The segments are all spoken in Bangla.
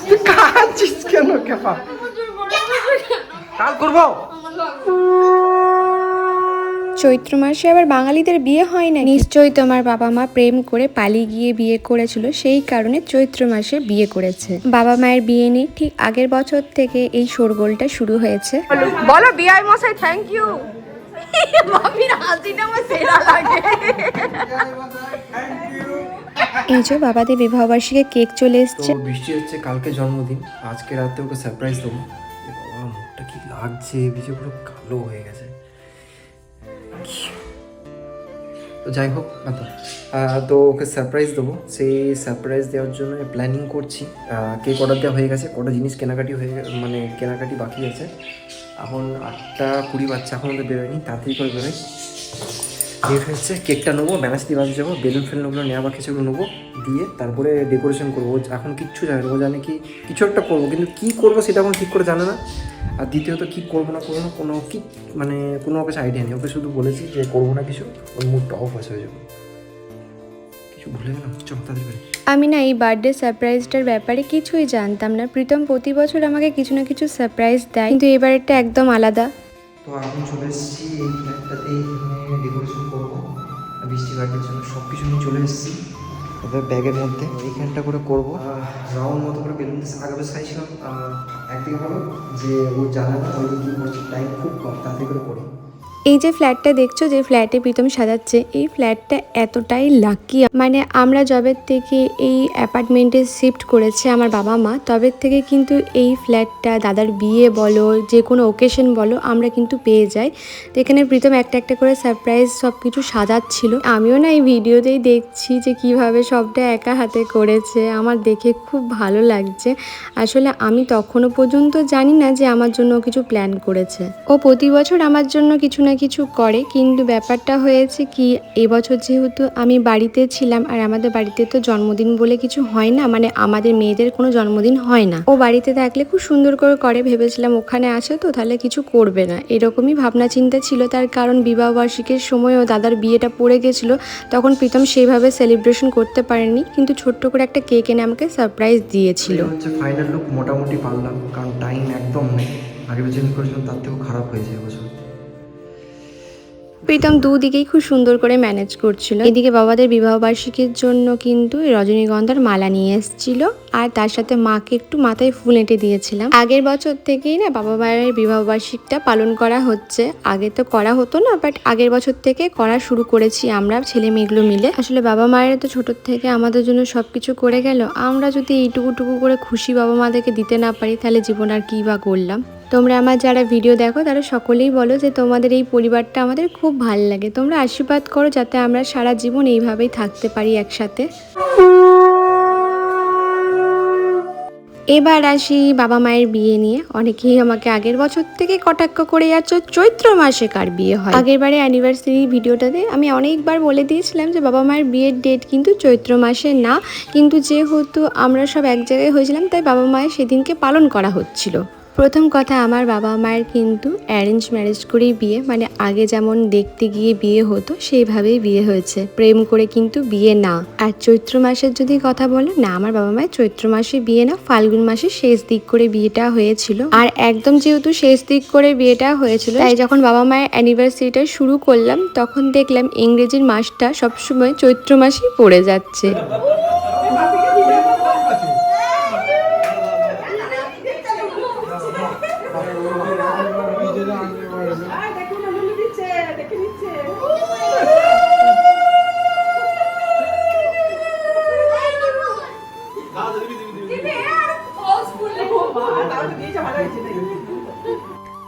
তুই কাঁদছিস কেন কেপা? কাল করবো। চৈত্র মাসে আবার বাঙালিদের বিয়ে হয় না? নিশ্চয়ই তোমার বাবা মা প্রেম করে পালিয়ে গিয়ে বিয়ে করেছিল, সেই কারণে চৈত্র মাসে বিয়ে করেছে। বাবা মায়ের বিয়ে নিয়ে ঠিক আগের বছর থেকে এই শোরগোলটা শুরু হয়েছে। বলো বিআই মশাই থ্যাংক ইউ। মামির হাসিটা আমার সেরা লাগে। এই যে বাবাদের বিবাহবার্ষিকী কেক চলে এসছে। তো বৃষ্টি হচ্ছে, কালকে জন্মদিন, আজকে রাতে ওকে সারপ্রাইজ দেবো। বাবা মুখটা কি লাগছে, বিজে পুরো কালো হয়ে গেছে। তো যাই হোক, তো ওকে সারপ্রাইজ দেবো। সেই সারপ্রাইজ দেওয়ার জন্য প্ল্যানিং করছি। কেক অর্ডার দেওয়া হয়ে গেছে, কটা জিনিস কেনাকাটি কেনাকাটি বাকি আছে। এখন 8:20 বাজছে, এখন ওদের বেরোয়নি, তাড়াতাড়ি করে বেরোয়। লেট হচ্ছে। কেকটা নেবো, ব্যানার্স দিয়ে বাজে যাবো, বেলুন ফেলুনগুলো নেওয়া বাকি সেগুলো নেবো, দিয়ে তারপরে ডেকোরেশন করবো। এখন কিচ্ছু জানে না, ও জানে কি কিছু একটা করবো, কিন্তু কী করবো সেটা এখন ঠিক করে জানে না। আর দ্বিতীয়ত কী করবো না কোনো কিছু আইডিয়া নেই। ওকে শুধু বলেছি যে করবো না কিছু, ওর মুডটা অফ হয়ে যাবে। কিছু ভুলে গেলাম, চল তাড়াতাড়ি। আমি না এই বার্থডে সারপ্রাইজটার ব্যাপারে কিছুই জানতাম না। প্রীতম প্রতি বছর আমাকে কিছু না কিছু সারপ্রাইজ দেয়, কিন্তু এবারেরটা একদম আলাদা। তো এখন চলে এসেছি এই ফ্ল্যাটটাতে, এখানে ডেকোরেশন করবো বৃষ্টি বাড়ির জন্য। সব কিছু নিয়ে চলে এসেছি তবে ব্যাগের মধ্যে। এইখানটা করে করবো রাউন্ড মতো করে বেলুন দিয়ে। আগে বেশ চাইছিলাম একদিকে বলো যে ও জানে না, ওই দিন কী করছি, টাইম খুব কম, তাড়াতাড়ি করে করি। এই যে ফ্ল্যাটটা দেখছো, যে ফ্ল্যাটে প্রীতম সাজাচ্ছে, এই ফ্ল্যাটটা এতটাই লাকি। মানে আমরা যবের থেকে এই অ্যাপার্টমেন্টে শিফট করেছে আমার বাবা মা, তবের থেকে কিন্তু এই ফ্ল্যাটটা দাদার বিয়ে বলো, যে কোনো ওকেশন বলো, আমরা কিন্তু পেয়ে যাই। তো এখানে প্রীতম একটা একটা করে সারপ্রাইজ সব কিছু সাজাচ্ছিল। আমিও না এই ভিডিওতেই দেখছি যে কিভাবে সবটা একা হাতে করেছে। আমার দেখে খুব ভালো লাগছে। আসলে আমি তখনও পর্যন্ত জানি না যে আমার জন্য কিছু প্ল্যান করেছে। ও প্রতি বছর আমার জন্য কিছু না কিছু করে, কিন্তু ব্যাপারটা হয়েছে কি, এবছর যেহেতু আমি বাড়িতে ছিলাম, আর আমাদের বাড়িতে তো জন্মদিন বলে কিছু হয় না, মানে আমাদের মেয়েদের কোনো জন্মদিন হয় না। ও বাড়িতে থাকলে খুব সুন্দর করে ভেবেছিলাম ওখানে আসে তো তাহলে কিছু করবে না, এরকমই ভাবনা চিন্তা ছিল। তার কারণ বিবাহবার্ষিকীর সময়ও দাদার বিয়েটা পড়ে গেছিলো, তখন প্রীতম সেইভাবে সেলিব্রেশন করতে পারেনি, কিন্তু ছোট্ট করে একটা কেক এনে আমাকে সারপ্রাইজ দিয়েছিল। হচ্ছে ফাইনাল লুক, মোটামুটি পারলাম, কারণ টাইম একদম নেই। আগে চেঞ্জ করেছিলাম, তার থেকেও খারাপ হয়েছে এবছর। প্রীতম দুদিকেই খুব সুন্দর করে ম্যানেজ করছিল। এদিকে বাবাদের বিবাহবার্ষিকীর জন্য কিন্তু রজনীগন্ধার মালা নিয়ে এসেছিল, আর তার সাথে মাকে একটু মাথায় ফুল এঁটে দিয়েছিলাম। আগের বছর থেকেই না বাবা মায়ের বিবাহবার্ষিকীটা পালন করা হচ্ছে। আগে তো করা হতো না, বাট আগের বছর থেকে করা শুরু করেছি আমরা ছেলে মেয়েগুলো মিলে। আসলে বাবা মায়ের তো ছোট থেকে আমাদের জন্য সবকিছু করে গেল, আমরা যদি এইটুকু করে খুশি বাবা মাদেরকে দিতে না পারি, তাহলে জীবন আর কি বা করলাম। তোমরা আমার যারা ভিডিও দেখো তারা সকলেই বলো যে তোমাদের এই পরিবারটা আমাদের খুব ভালো লাগে। তোমরা আশীর্বাদ করো যাতে আমরা সারা জীবন এইভাবেই থাকতে পারি একসাথে। এবার আসি বাবা মায়ের বিয়ে নিয়ে। অনেকেই আমাকে আগের বছর থেকে কটাক্ষ করে যাচ্ছ চৈত্র মাসে কার বিয়ে হয়। আগের বারে অ্যানিভার্সারি ভিডিওটাতে আমি অনেকবার বলে দিয়েছিলাম যে বাবা মায়ের বিয়ের ডেট কিন্তু চৈত্র মাসে না, কিন্তু যেহেতু আমরা সব এক জায়গায় হয়েছিলাম তাই বাবা মায়ের সেদিনকে পালন করা হচ্ছিল। প্রথম কথা, আমার বাবা মায়ের কিন্তু অ্যারেঞ্জ ম্যারেজ করেই বিয়ে, মানে আগে যেমন দেখতে গিয়ে বিয়ে হতো সেইভাবেই বিয়ে হয়েছে, প্রেম করে কিন্তু বিয়ে না। আর চৈত্র মাসের যদি কথা বলো, না আমার বাবা মায়ের চৈত্র মাসে বিয়ে না, ফাল্গুন মাসের শেষ দিক করে বিয়েটা হয়েছিল। আর একদম যেহেতু শেষ দিক করে বিয়েটা হয়েছিল, তাই যখন বাবা মায়ের অ্যানিভার্সারিটা শুরু করলাম তখন দেখলাম ইংরেজির মাসটা সবসময় চৈত্র মাসেই পড়ে যাচ্ছে।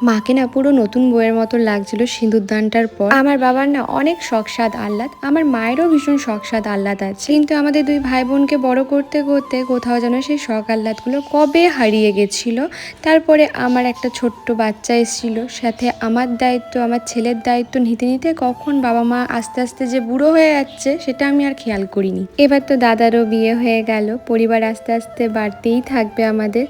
মাকে না পুরো নতুন বইয়ের মতো লাগছিল সিঁদুরদানটার পর। আমার বাবার না অনেক শখ সাদ আহ্লাদ, আমার মায়েরও ভীষণ শখ সাদ আহ্লাদ আছে, কিন্তু আমাদের দুই ভাই বোনকে বড় করতে করতে কোথাও যেন সেই শখ আহ্লাদগুলো কবে হারিয়ে গেছিল। তারপরে আমার একটা ছোট্ট বাচ্চা এসেছিল, সাথে আমার দায়িত্ব, আমার ছেলের দায়িত্ব নিতে নিতে কখন বাবা মা আস্তে আস্তে যে বুড়ো হয়ে যাচ্ছে সেটা আমি আর খেয়াল করিনি। এবার তো দাদারও বিয়ে হয়ে গেল, পরিবার আস্তে আস্তে বাড়তেই থাকবে আমাদের।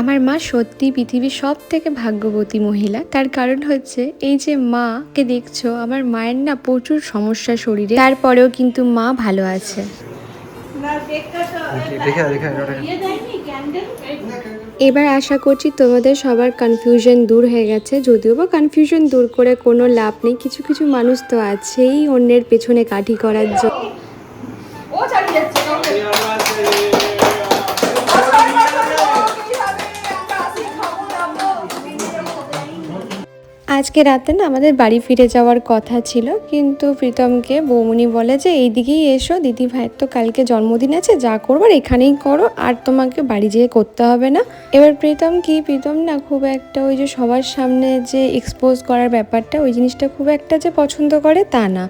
আমার মা সত্যি পৃথিবীর সব থেকে ভাগ্যবতী মহিলা। তার কারণ হচ্ছে এই যে মাকে দেখছো, আমার মায়ের না প্রচুর সমস্যা শরীরে, তারপরেও কিন্তু মা ভালো আছে। এবার আশা করছি তোমাদের সবার কনফিউশন দূর হয়ে গেছে, যদিও বা কনফিউশন দূর করে কোনো লাভ নেই। কিছু কিছু মানুষ তো আছেই অন্যের পেছনে কাঠি করার জন্য। ও চালিয়ে যাচ্ছে আজকে রাতে না আমাদের বাড়ি ফিরে যাওয়ার কথা ছিল, কিন্তু প্রীতমকে বৌমনি বলে যে এই দিকেই এসো, দিদি ভাইয়ের তো কালকে জন্মদিন আছে, যা করবার এখানেই করো, আর তোমাকে বাড়ি যেয়ে করতে হবে না। এবার প্রীতম না খুব একটা ওই যে সবার সামনে যে এক্সপোজ করার ব্যাপারটা, ওই জিনিসটা খুব একটা যে পছন্দ করে তা না।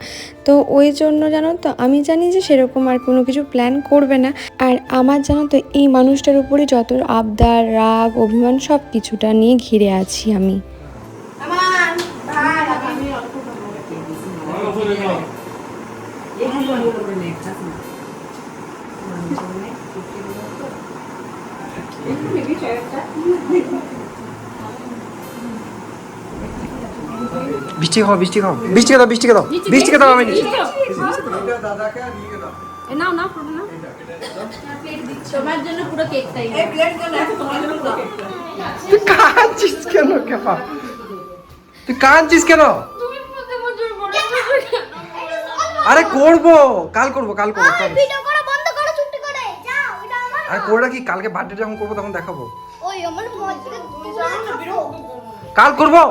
তো ওই জন্য জানো তো আমি জানি যে সেরকম আর কোনো কিছু প্ল্যান করবে না। আর আমার জানো তো এই মানুষটার উপরে যত আবদার, রাগ, অভিমান সব কিছুটা নিয়ে ঘিরে আছি আমি। বৃষ্টি খাও, বৃষ্টি খাও, বৃষ্টিকে দাও, বৃষ্টিকে দাও, বৃষ্টিকে দাও। আমি নাও নাও পুরো নাও, তোমার জন্য পুরো কেকটাই। তুই কাঁদছিস কেন? কেপা তুই কাঁদছিস কেন? আরে করবো, কাল করবো, কাল করবো। ভিডিও করা বন্ধ করো, চুপটি করে যাও, এটা আমার। আরে করে রাখি, কালকে বার্থডে যখন করবো তখন দেখাবো। ওই আমার মজা কাল করবো।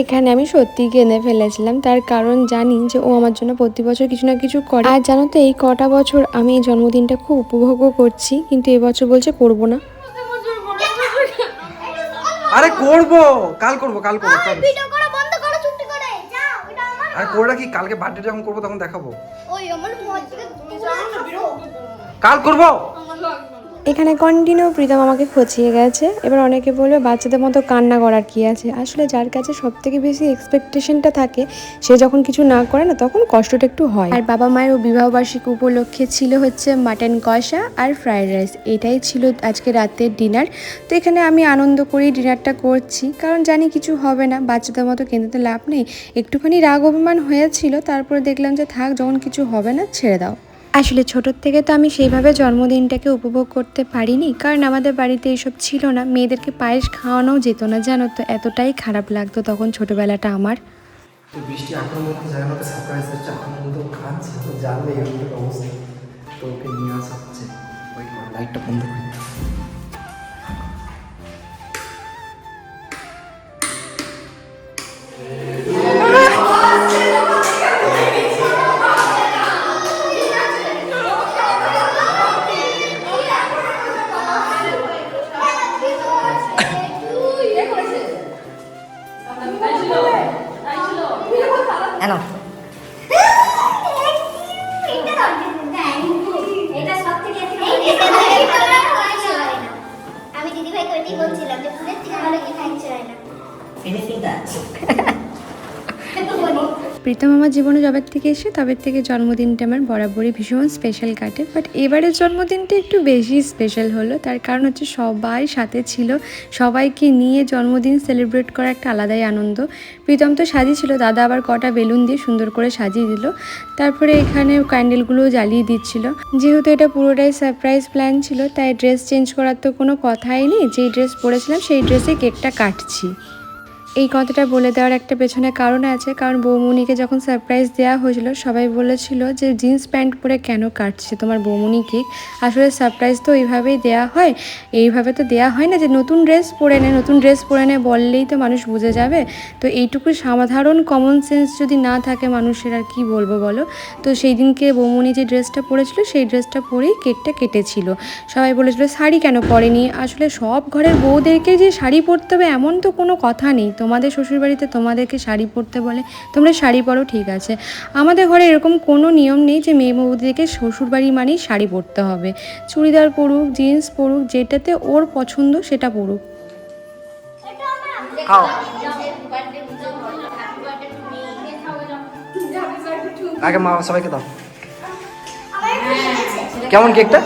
এখানে আমি সত্যি কেঁদে ফেলেছিলাম, তার কারণ জানি যে ও আমার জন্য প্রতি বছর কিছু না কিছু করে। আর জানো তো এই কটা বছর আমি এই জন্মদিনটা খুব উপভোগও করছি, কিন্তু এবছর বলছে করবো না। আরে করবো, কাল করবো, কাল করবো। ভিডিও করা বন্ধ করো, চুপটি করে যাও, এটা আমার। আরে করে রাখি, কালকে বার্থডে যখন করবো তখন দেখাবো। ওই আমার মজা কাল করবো। এখানে কন্টিনিউ প্রীতম আমাকে খচিয়ে গেছে। এবার অনেকে বলবে বাচ্চাদের মতো কান্না করার কি আছে, আসলে যার কাছে সব থেকে বেশি এক্সপেকটেশনটা থাকে সে যখন কিছু না করে না তখন কষ্টটা একটু হয়। আর বাবা মায়ের বিবাহবার্ষিকী উপলক্ষে ছিল হচ্ছে মাটন কষা আর ফ্রাইড রাইস, এটাই ছিল আজকে রাতের ডিনার। তো এখানে আমি আনন্দ করেই ডিনারটা করছি, কারণ জানি কিছু হবে না, বাচ্চাদের মতো কিনতে লাভ নেই। একটুখানি রাগ অভিমান হয়েছিল, তারপরে দেখলাম যে থাক, যখন কিছু হবে না ছেড়ে দাও। আসলে ছোটোর থেকে তো আমি সেইভাবে জন্মদিনটাকে উপভোগ করতে পারিনি, কারণ আমাদের বাড়িতে এইসব ছিল না, মেয়েদেরকে পায়েস খাওয়ানোও যেত না জানো তো, এতটাই খারাপ লাগতো তখন ছোটোবেলাটা আমার। তো বৃষ্টি এখন মধ্যে যায় আমাকে সারপ্রাইজ হচ্ছে, এখন মধ্যে খাচ্ছে, তো জানবে এরকম অবস্থা। তো ওকে নিয়ে আসা হচ্ছে, ওই লাইটটা বন্ধ করে। হ্যালো এটা সব থেকে আমি দিদি ভাই কইতেই বলছিলাম যে ফুলের থেকে ভালো কি খাইছে না ফিনিশিংটা প্রীতম আমার জীবনে যবের থেকে এসে তবের থেকে জন্মদিনটা আমার বরাবরই ভীষণ স্পেশাল কাটে, বাট এবারের জন্মদিনটা একটু বেশি স্পেশাল হলো। তার কারণ হচ্ছে সবাই সাথে ছিল, সবাইকে নিয়ে জন্মদিন সেলিব্রেট করা একটা আলাদাই আনন্দ। প্রীতম তো সাজিয়েছিল, দাদা আবার কটা বেলুন দিয়ে সুন্দর করে সাজিয়ে দিল, তারপরে এখানে ক্যান্ডেলগুলো জ্বালিয়ে দিচ্ছিল। যেহেতু এটা পুরোটাই সারপ্রাইজ প্ল্যান ছিল, তাই ড্রেস চেঞ্জ করার তো কোনো কথাই নেই, যেই ড্রেস পরেছিলাম সেই ড্রেসে কেকটা কাটছি। এই কথাটা বলে দেওয়ার একটা পেছনে কারণ আছে, কারণ বৌমনিকে যখন সারপ্রাইজ দেওয়া হয়েছিল সবাই বলেছিল যে জিন্স প্যান্ট পরে কেন কাটছে তোমার বৌমনি কেক। আসলে সারপ্রাইজ তো এইভাবেই দেওয়া হয়, এইভাবে তো দেওয়া হয় না যে নতুন ড্রেস পরে নে, নতুন ড্রেস পরে নে বললেই তো মানুষ বুঝে যাবে। তো এইটুকু সাধারণ কমন সেন্স যদি না থাকে মানুষের, আর কি বলবো বলো। তো সেই দিনকে বৌমনি যে ড্রেসটা পরেছিল সেই ড্রেসটা পরেই কেকটা কেটেছিল। সবাই বলেছিল শাড়ি কেন পরেনি, আসলে সব ঘরের বউদেরকে যে শাড়ি পরতে হবে এমন তো কোনো কথা নেই। তোমাদের শ্বশুরবাড়িতে তোমাদেরকে শাড়ি পরতে বলে, তোমরা শাড়ি পরো, ঠিক আছে। আমাদের ঘরে এরকম কোনো নিয়ম নেই যে মেয়ে বউদেরকে শ্বশুরবাড়ি মানেই শাড়ি পরতে হবে। চুড়িদার পরুক, জিন্স পরুক, যেটাতে ওর পছন্দ সেটা পরুক। আগে মা সবাইকে দাও। কেমন কেকটা?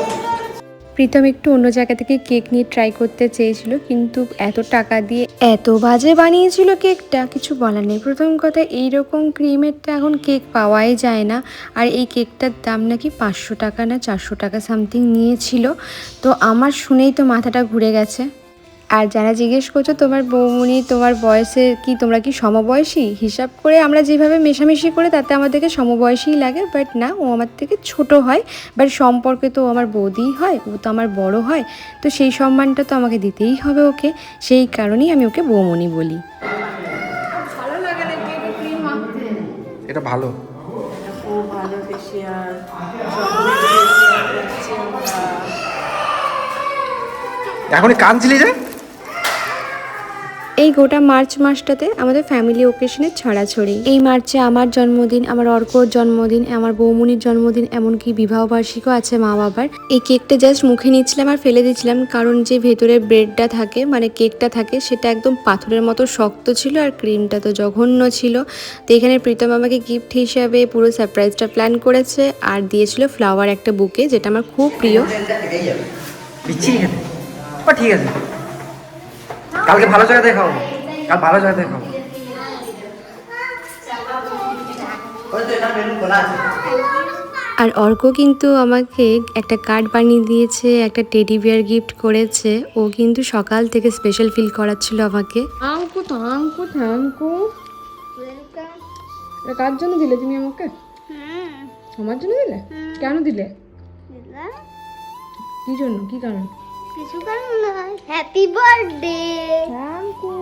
প্রীতম একটু অন্য জায়গা থেকে কেক নিয়ে ট্রাই করতে চেয়েছিল, কিন্তু এত টাকা দিয়ে এত বাজে বানিয়েছিল কেকটা, কিছু বলার নেই। প্রথম কথা, এইরকম ক্রিমের তো এখন কেক পাওয়াই যায় না। আর এই কেকটার দাম নাকি 500 টাকা না 400 টাকা সামথিং নিয়েছিল। তো আমার শুনেই তো মাথাটা ঘুরে গেছে। আর যারা জিজ্ঞেস করছো তোমার বৌমনি তোমার বয়সে কি, তোমরা কি সমবয়সী? হিসাব করে আমরা যেভাবে মেশামেশি করে তাতে আমাদেরকে সমবয়সীই লাগে, বাট না, ও আমার থেকে ছোট হয়। বাট সম্পর্কে তো ও আমার বৌদিই হয়, ও তো আমার বড় হয়। তো সেই সম্মানটা তো আমাকে দিতেই হবে ওকে, সেই কারণেই আমি ওকে বৌমনি বলি। ভালো লাগে না কেকে ক্রিম মাখতে। এটা ভালো। ও ভালো ফেসিয়াল। এখনই কাঁদছিলি যে? এই গোটা মার্চ মাসটাতে আমাদের ফ্যামিলি ওকেশনের ছড়াছড়ি। এই মার্চে আমার জন্মদিন, আমার অর্কর জন্মদিন, আমার বৌমনির জন্মদিন, এমনকি বিবাহবার্ষিকও আছে মা বাবার। এই কেকটা জাস্ট মুখে নিচ্ছিলাম আর ফেলে দিচ্ছিলাম, কারণ যে ভেতরে ব্রেডটা থাকে মানে কেকটা থাকে সেটা একদম পাথরের মতো শক্ত ছিল, আর ক্রিমটা তো জঘন্য ছিল। তো এখানে প্রীতম আমাকে গিফট হিসাবে পুরো সারপ্রাইজটা প্ল্যান করেছে আর দিয়েছিল ফ্লাওয়ার একটা বুকে, যেটা আমার খুব প্রিয়। বিচ্ছিরি খেতে। ঠিক আছে, কালকে ভালো জায়গা দেখাও, কাল ভালো জায়গা দেখাও। আর অর্ক কিন্তু আমাকে একটা কার্ড বানিয়ে দিয়েছে, একটা টেডি বিয়ার গিফট করেছে। ও কিন্তু সকাল থেকে স্পেশাল ফিল করাচ্ছিল আমাকে। আঙ্কু তো আঙ্কু থ্যাঙ্কু। এটা কার জন্য দিলে তুমি আমাকে? আমার জন্য দিলে? কেন দিলে? কি জন্য, কি কারণ? কিছু কারণ নয়। Happy birthday. থ্যাঙ্কু।